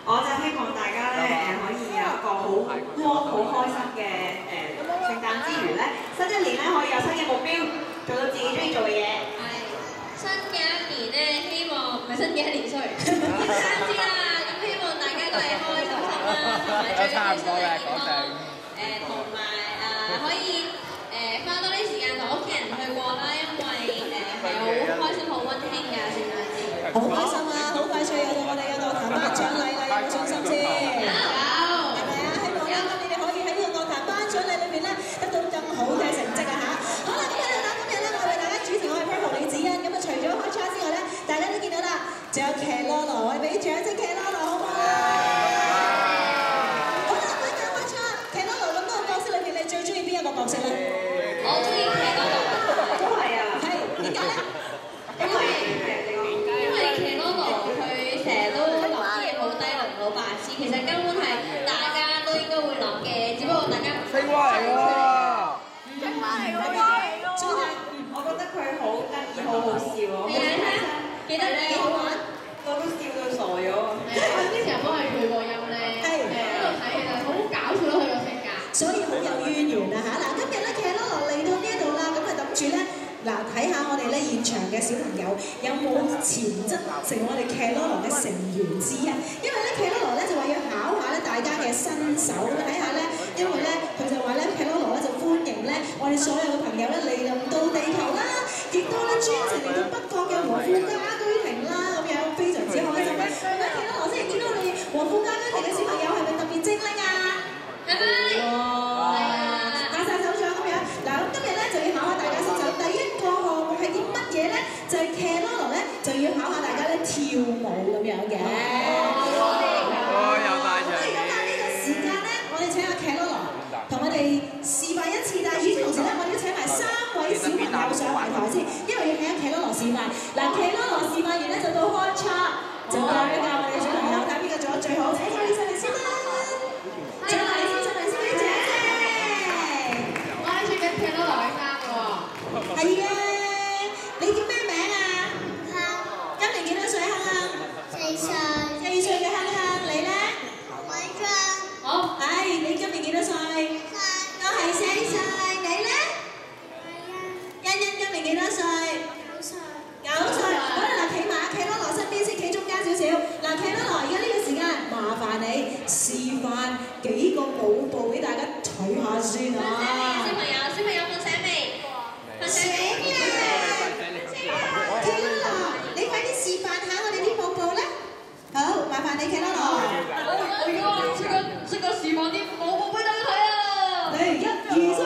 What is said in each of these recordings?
我就希望大家咧可以有一個好窩好開心嘅聖誕之餘咧，新一年咧可以有新嘅目標，做到自己中意做嘅嘢。新嘅一年咧，希望唔係新嘅一年，sorry，聖誕節啦，咁希望大家都係開開心心啦，同埋最緊要身體健康，同埋可以花多啲時間同屋企人去過啦，因為係好開心、好溫馨嘅聖誕節。好開心啊！好快脆又到我哋嘅樂壇頒獎禮啦，有冇信心先？有，係咪啊？希望咧今年你可以喺呢個樂壇頒獎禮裏邊咧得到更好嘅成績啊嚇！好啦，今日咧我為大家主持，我係 Purple 李子欣。咁啊，除咗開叉之外咧，大家都見到啦，仲有騎羅羅，我哋俾掌聲騎羅羅好唔好啊？好啦，每一個開叉，騎羅羅咁多個角色裏邊，你最中意邊一個角色咧？我中意騎羅羅，都係啊，係點解咧？因為騎羅羅佢成日都諗啲嘢好低能、好白痴，其實根本係大家都應該會諗嘅，只不過大家唔青蛙嚟喎，青蛙嚟喎，我覺得佢好得意，好好笑喎，係啊，記得幾好玩，我都笑到傻咗。我之前都係佢個音咧，喺度睇其實好搞笑咯，佢個性格。所以好有淵源啊嚇！嗱，今日咧騎羅羅嚟到呢一度啦，咁啊諗住咧。嗱，睇下我哋咧現場嘅小朋友有冇潛質成為我哋騎羅羅嘅成員之一，因為咧騎羅羅咧就話要考下咧大家嘅身手，咁睇下咧，因為咧佢就話咧騎羅羅咧就歡迎咧我哋所有嘅朋友咧嚟臨到地球啦，亦都咧專程嚟到北角嘅和富家居庭啦，咁樣非常之開心啦！咁啊，騎羅羅先見到你和富家居庭嘅小朋友係咪特別精靈啊？係咪？打晒手掌咁樣。嗱，咁今日咧就要考下大家身手，第一個項目係啲乜嘢咧？就係騎羅羅咧就要考下大家咧跳舞咁樣嘅。有大場咁啊呢個時間咧，我哋請阿騎羅羅同我哋示範一次，但係與此同時咧，我哋都請埋3位小朋友上埋台先，因為要睇下騎羅羅示範。嗱，騎羅羅示範完咧就到開叉，就教一教我哋小朋友睇邊個做得最好，請佢哋上嚟先啦。上嚟先，上嚟先，俾姐姐。我喺最近騎羅羅啱喎。係啊，你叫咩名啊？今年幾多歲？亨亨？4歲嘅亨亨，你咧？好，你今年幾多歲？我係4歲，你咧？欣欣今年幾多歲？9歲。好啦，嗱，企埋阿騎羅羅身邊先，企中間少少。嗱，騎羅羅，而家呢個時間麻煩你示範幾個舞步俾大家睇下先啊！小朋友瞓醒未？瞓醒未？騎羅羅，你快啲示範下我哋啲舞步咧。好，麻煩你騎羅羅。我而家即刻示範啲舞步俾大家睇啊！嚟1、2、3，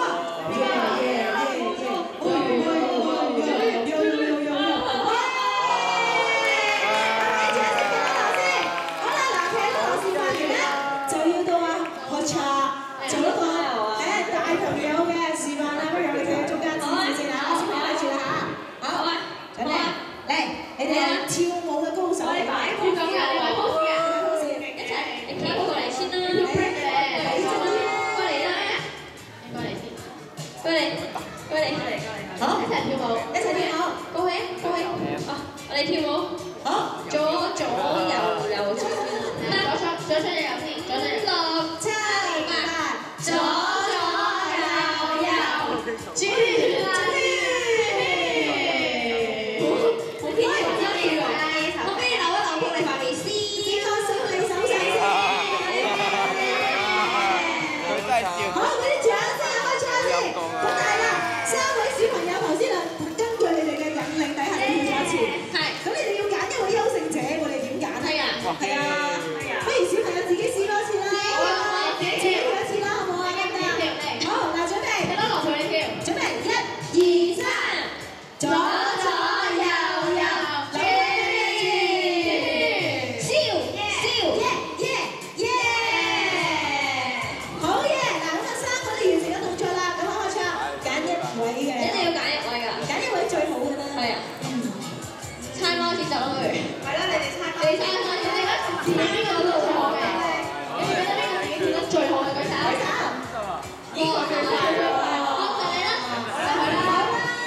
好，一齊跳舞，高興，我哋跳舞，好，左右，左出右先，左6、7、8，左右，轉，好偏喎，我俾你扭一扭過你塊面先，你手勢先，好，俾啲掌聲開叉先，咁大啦。3位小朋友頭先啊，根據你哋嘅引領底下跳咗一次，係，咁你哋要揀一位優勝者，我哋點揀啊？係啊，不如小朋友自己試多次啦。是你邊個都最好嘅？你哋覺得邊個自己跳得最好嘅舉手？我最快喎！我就你啦，就係啦，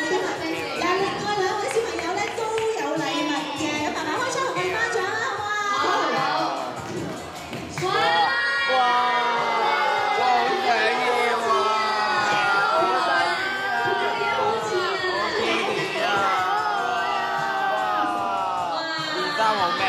你今日咩事？嗱，另外兩位小朋友咧都有禮物嘅，咁慢慢開箱同我哋頒獎啦，好唔好啊？哇！哇！好想要啊！好似啊！而家冇咩